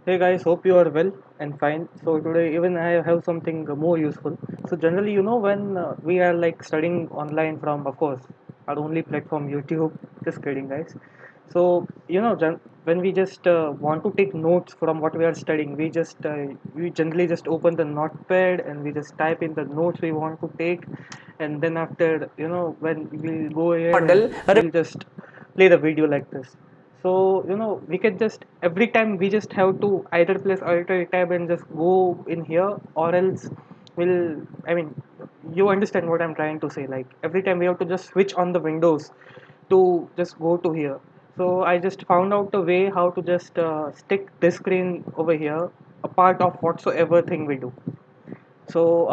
Hey guys, hope you are well and fine. So today even I have something more useful. So generally, when we are like studying online from, of course, our only platform YouTube. Just kidding, guys. So when we just want to take notes from what we are studying, we generally just open the notepad and we just type in the notes we want to take, and then after when we'll go ahead model and we'll just play the video like this. So we can just every time we just have to either press alt tab and just go in here, or else we'll I mean you understand what I'm trying to say. Like every time we have to just switch on the windows to just go to here. So I just found out a way how to just stick this screen over here, a part of whatsoever thing we do. So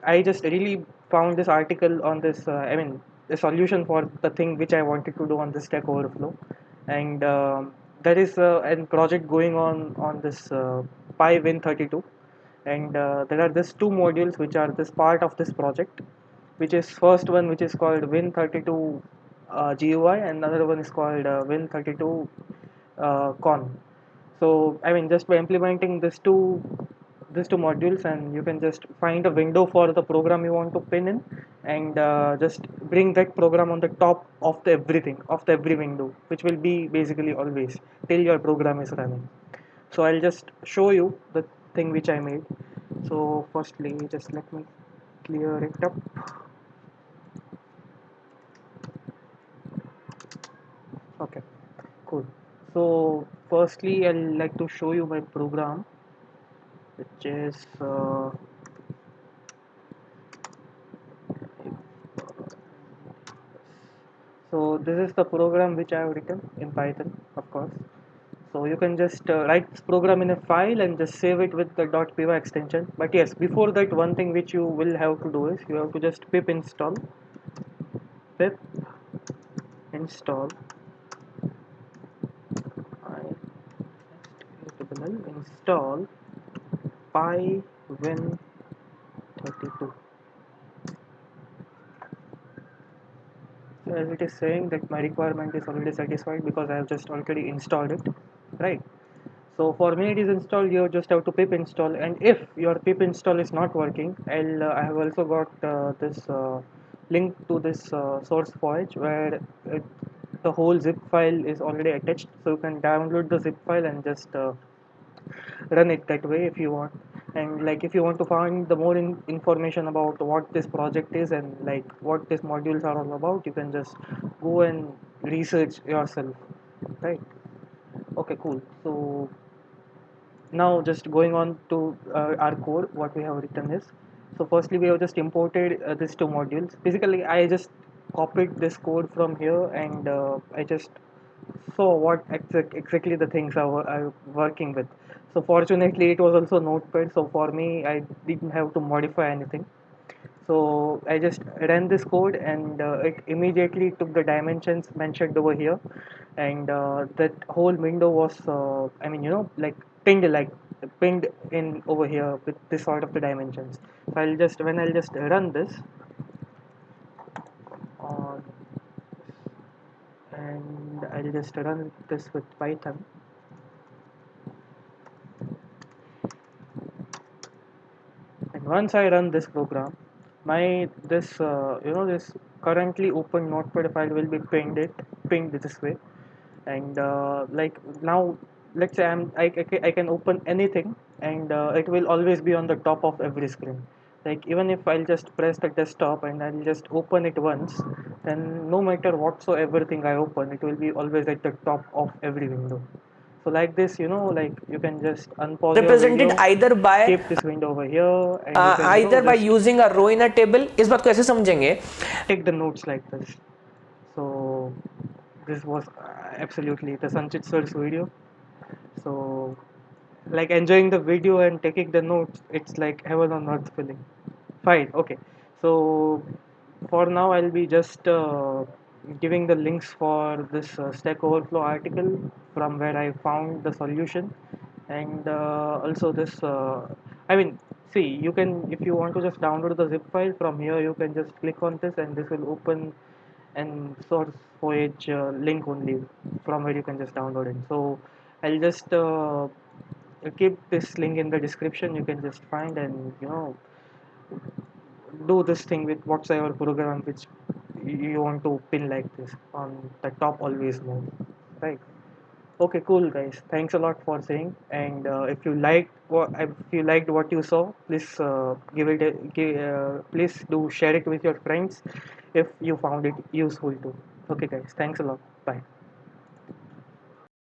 I just really found this article on this. The solution for the thing which I wanted to do on this Stack Overflow, and there is a project going on this PyWin32, and there are these two modules which are this part of this project, which is first one which is called Win32 GUI, and another one is called Win32 Con. So just by implementing these two modules, and you can just find a window for the program you want to pin in, and just bring that program on the top of the everything of the every window, which will be basically always till your program is running. So I'll just show you the thing which I made. So firstly, just let me clear it up. Okay, cool. So firstly, I'll like to show you my program, which is so this is the program which I have written in Python, of course. So you can just write this program in a file and just save it with the .py extension. But yes, before that, one thing which you will have to do is you have to just pip install install pywin32. So as it is saying that my requirement is already satisfied because I have just already installed it, right? So for me it is installed. You just have to pip install, and if your pip install is not working, I have also got this link to this source file where the whole zip file is already attached, so you can download the zip file and just run it that way if you want. And like if you want to find the more information about what this project is and like what these modules are all about, you can just go and research yourself, right? Okay, cool. So now just going on to our code, what we have written is, so firstly we have just imported these two modules. Basically I just copied this code from here, and I just saw what exactly the things are working with. So fortunately it was also notepad, so for me I didn't have to modify anything. So I just ran this code, and it immediately took the dimensions mentioned over here, and that whole window was like pinned in over here with this sort of the dimensions. So I'll just run this on, and I'll just run this with Python. And once I run this program, my this this currently open notepad file will be pinged this way. And like now, let's say I can open anything, and it will always be on the top of every screen. Like even if I'll just press the desktop and I'll just open it once, then no matter whatsoever thing I open, it will be always at the top of every window. So like this, like you can just unpause your represented video, keep this window over here, and you can either by just using a row in a table. इस बात को ऐसे समझेंगे. take the notes like this. So this was absolutely the Sanchit sir's video. So like enjoying the video and taking the notes, it's like heaven on earth feeling. Fine, okay. So for now I'll be just giving the links for this Stack Overflow article from where I found the solution, and also this I mean see, you can, if you want to just download the zip file from here, you can just click on this and this will open and source voyage link only, from where you can just download it. So I'll just I'll keep this link in the description. You can just find and do this thing with whatsoever program which you want to pin like this on the top always mode, right? Okay, cool guys. Thanks a lot for saying. And if you liked what you saw, please please do share it with your friends if you found it useful too. Okay, guys. Thanks a lot. Bye.